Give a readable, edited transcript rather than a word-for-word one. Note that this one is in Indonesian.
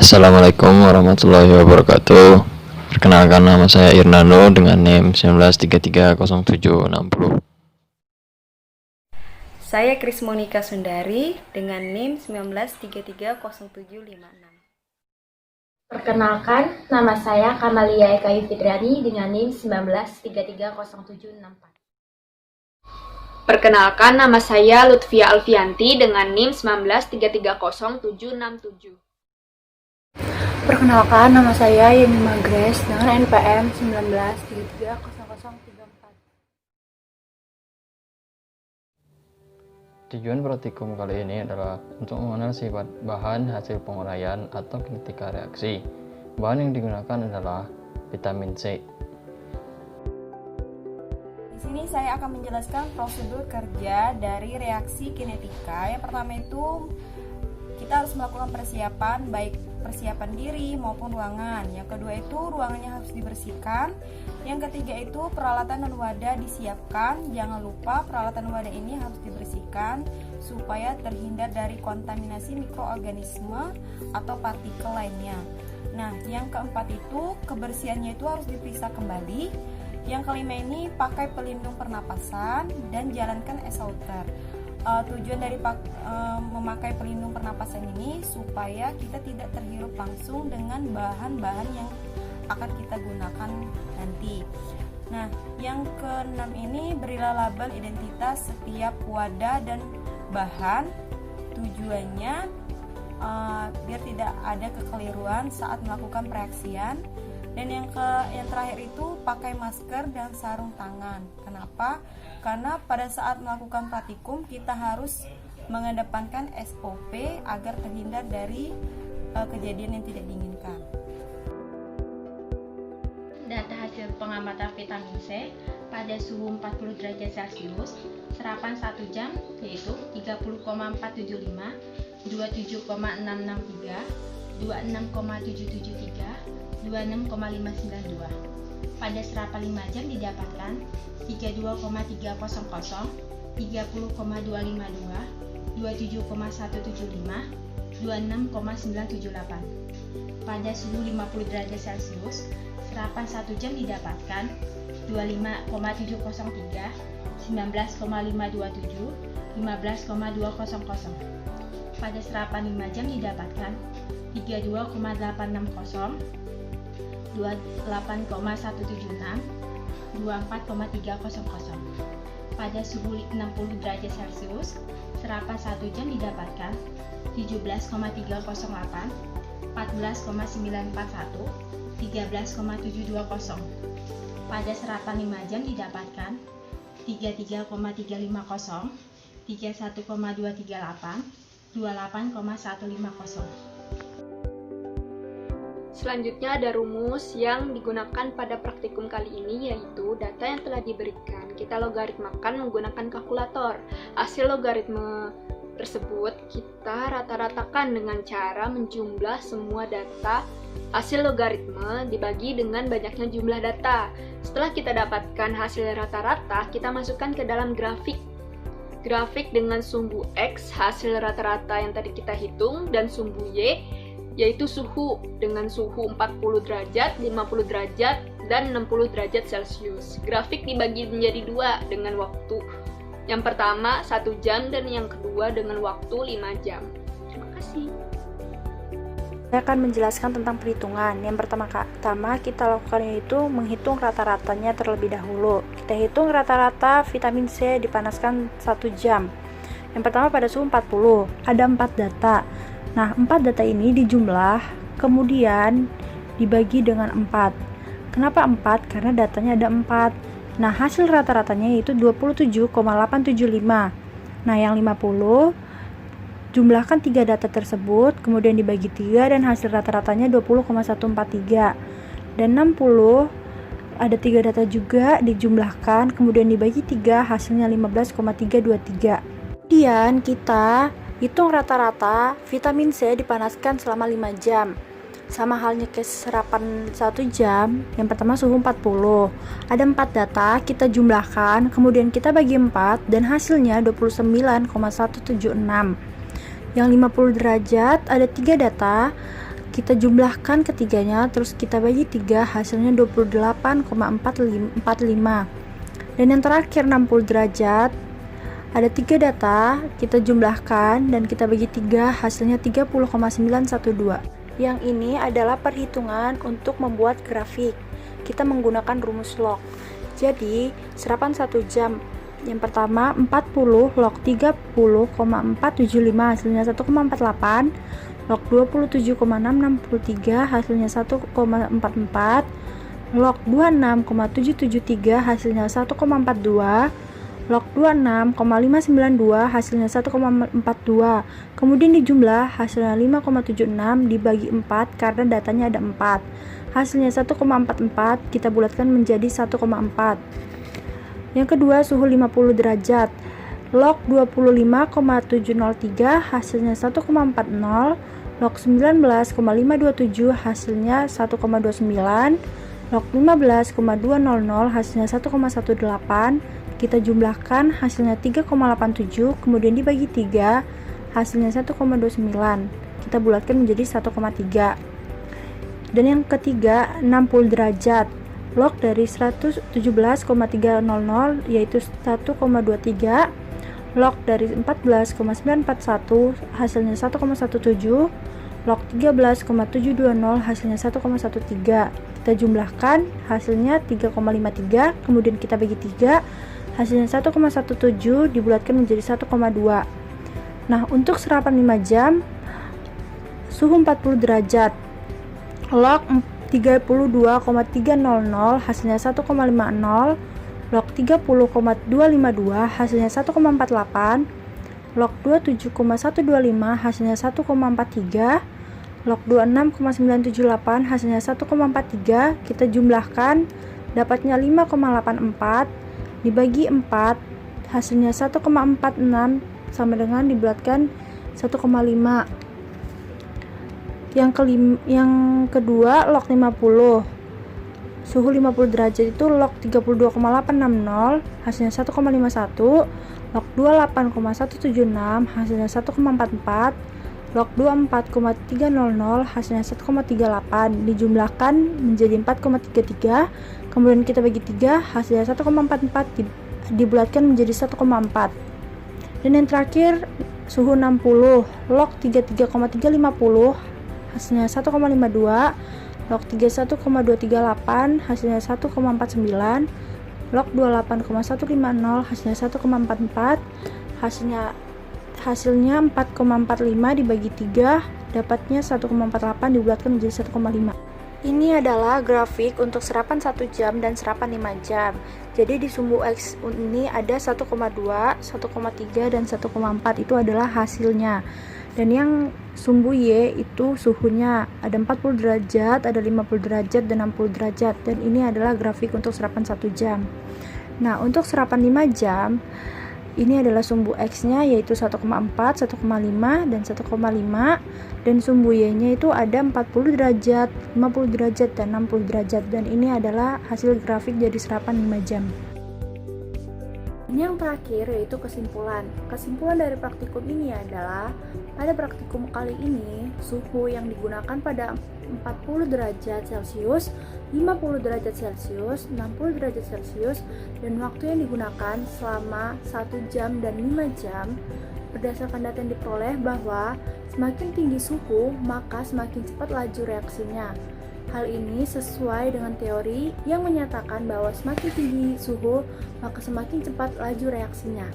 Assalamualaikum warahmatullahi wabarakatuh. Perkenalkan, nama saya Irnando dengan NIM 19330760. Saya Kris Monika Sundari dengan NIM 19330756. Perkenalkan, nama saya Kamalia Eka Yufidrani dengan NIM 19330764. Perkenalkan, nama saya Lutfia Alfianti dengan NIM 19330767. Perkenalkan, nama saya Yemima Grace dengan NPM 19330034. Tujuan praktikum kali ini adalah untuk mengenal sifat bahan hasil penguraian atau kinetika reaksi. Bahan yang digunakan adalah vitamin C. Di sini saya akan menjelaskan prosedur kerja dari reaksi kinetika. Yang pertama itu kita harus melakukan persiapan, baik persiapan diri maupun ruangan. Yang kedua itu ruangannya harus dibersihkan. Yang ketiga itu peralatan dan wadah disiapkan. Jangan lupa peralatan wadah ini harus dibersihkan supaya terhindar dari kontaminasi mikroorganisme atau partikel lainnya. Nah, yang keempat itu kebersihannya itu harus diperiksa kembali. Yang kelima ini pakai pelindung pernapasan dan jalankan exhauster. Tujuan dari memakai pelindung pernapasan ini supaya kita tidak terhirup langsung dengan bahan-bahan yang akan kita gunakan nanti. Nah, yang keenam ini berilah label identitas setiap wadah dan bahan. Tujuannya biar tidak ada kekeliruan saat melakukan pereaksian. Dan yang terakhir itu pakai masker dan sarung tangan. Kenapa? Karena pada saat melakukan praktikum kita harus mengedepankan SOP agar terhindar dari kejadian yang tidak diinginkan. Data hasil pengamatan vitamin C pada suhu 40 derajat Celcius, serapan 1 jam yaitu 30,475, 27,663, 26,773, 26,592. Pada serapan 5 jam didapatkan 32,300, 30,252, 27,175, 26,978. Pada suhu 50 derajat Celcius, serapan 1 jam didapatkan 25,703, 19,527, 15,200. Pada serapan 5 jam didapatkan 32,860, 28,176, 24,300. Pada suhu 60 derajat Celcius, serapan 1 jam didapatkan 17,308, 14,941, 13,720. Pada serapan 5 jam didapatkan 33,350, 31,238, 28,150. Selanjutnya ada rumus yang digunakan pada praktikum kali ini, yaitu data yang telah diberikan kita logaritmakan menggunakan kalkulator. Hasil logaritma tersebut kita rata-ratakan dengan cara menjumlah semua data hasil logaritma dibagi dengan banyaknya jumlah data. Setelah kita dapatkan hasil rata-rata, kita masukkan ke dalam grafik dengan sumbu X hasil rata-rata yang tadi kita hitung, dan sumbu Y yaitu suhu dengan suhu 40 derajat, 50 derajat, dan 60 derajat Celcius. Grafik dibagi menjadi dua dengan waktu. Yang pertama 1 jam dan yang kedua dengan waktu 5 jam. Terima kasih. Saya akan menjelaskan tentang perhitungan. Yang pertama kita lakukan yaitu menghitung rata-ratanya terlebih dahulu. Kita hitung rata-rata vitamin C dipanaskan 1 jam. Yang pertama pada suhu 40, ada 4 data. Nah, 4 data ini dijumlah, kemudian dibagi dengan 4. Kenapa 4? Karena datanya ada 4. Nah, hasil rata-ratanya yaitu 27,875. Nah, yang 50 jumlahkan 3 data tersebut, kemudian dibagi 3 dan hasil rata-ratanya 20,143. Dan 60 ada 3 data juga dijumlahkan, kemudian dibagi 3, hasilnya 15,323. Kemudian kita hitung rata-rata vitamin C dipanaskan selama 5 jam. Sama halnya ke serapan 1 jam. Yang pertama suhu 40. Ada 4 data, kita jumlahkan, kemudian kita bagi 4 dan hasilnya 29,176. Yang 50 derajat ada 3 data, Kita jumlahkan ketiganya, terus kita bagi 3, hasilnya 28,45. Dan yang terakhir 60 derajat, ada 3 data, kita jumlahkan dan kita bagi 3, hasilnya 30,912. Yang ini adalah perhitungan untuk membuat grafik. Kita menggunakan rumus log. Jadi, serapan 1 jam. Yang pertama 40 log 30,475 hasilnya 1,48. Log 27,663 hasilnya 1,44. Log 26,773 hasilnya 1,42. Log 26,592 hasilnya 1,42. Kemudian dijumlah, hasilnya 5,76 dibagi 4 karena datanya ada 4. Hasilnya 1,44, kita bulatkan menjadi 1,4. Yang kedua, suhu 50 derajat. Log 25,703 hasilnya 1,40. Log 19,527 hasilnya 1,29. Log 15,200 hasilnya 1,18. Kita jumlahkan, hasilnya 3,87, kemudian dibagi 3, hasilnya 1,29. Kita bulatkan menjadi 1,3. Dan yang ketiga 60 derajat. Log dari 117,300 yaitu 1,23. Log dari 14,941 hasilnya 1,17. Log 13,720 hasilnya 1,13. Kita jumlahkan, hasilnya 3,53, kemudian kita bagi 3, hasilnya 1,17 dibulatkan menjadi 1,2. Nah, untuk serapan 5 jam, suhu 40 derajat. Log 32,300 hasilnya 1,50. Log 30,252 hasilnya 1,48. Log 27,125 hasilnya 1,43. Log 26,978 hasilnya 1,43. Kita jumlahkan, dapatnya 5,84 dibagi 4, hasilnya 1,46 sama dengan dibulatkan 1,5. Yang kedua, log 50. Suhu 50 derajat itu log 32,860 hasilnya 1,51. Log 28,176 hasilnya 1,44. Log 24,300 hasilnya 1,38. Dijumlahkan menjadi 4,33. Kemudian kita bagi 3, hasilnya 1,44 dibulatkan menjadi 1,4. Dan yang terakhir, suhu 60. Log 33,350 hasilnya 1,52. Log 31,238 hasilnya 1,49. Log 28,150 hasilnya 1,44. Hasilnya 4,45 dibagi 3, dapatnya 1,48 dibulatkan menjadi 1,5. Ini adalah grafik untuk serapan 1 jam dan serapan 5 jam. Jadi di sumbu X ini ada 1,2, 1,3 dan 1,4, itu adalah hasilnya. Dan yang sumbu Y itu suhunya ada 40 derajat, ada 50 derajat dan 60 derajat. Dan ini adalah grafik untuk serapan 1 jam. Nah, untuk serapan 5 jam, ini adalah sumbu X-nya yaitu 1,4, 1,5 dan 1,5. Dan sumbu Y-nya itu ada 40 derajat, 50 derajat dan 60 derajat. Dan ini adalah hasil grafik dari serapan 5 jam. Yang terakhir yaitu kesimpulan. Kesimpulan dari praktikum ini adalah, pada praktikum kali ini suhu yang digunakan pada 40 derajat Celcius, 50 derajat Celcius, 60 derajat Celcius, dan waktu yang digunakan selama 1 jam dan 5 jam. Berdasarkan data yang diperoleh bahwa semakin tinggi suhu, maka semakin cepat laju reaksinya. Hal ini sesuai dengan teori yang menyatakan bahwa semakin tinggi suhu, maka semakin cepat laju reaksinya.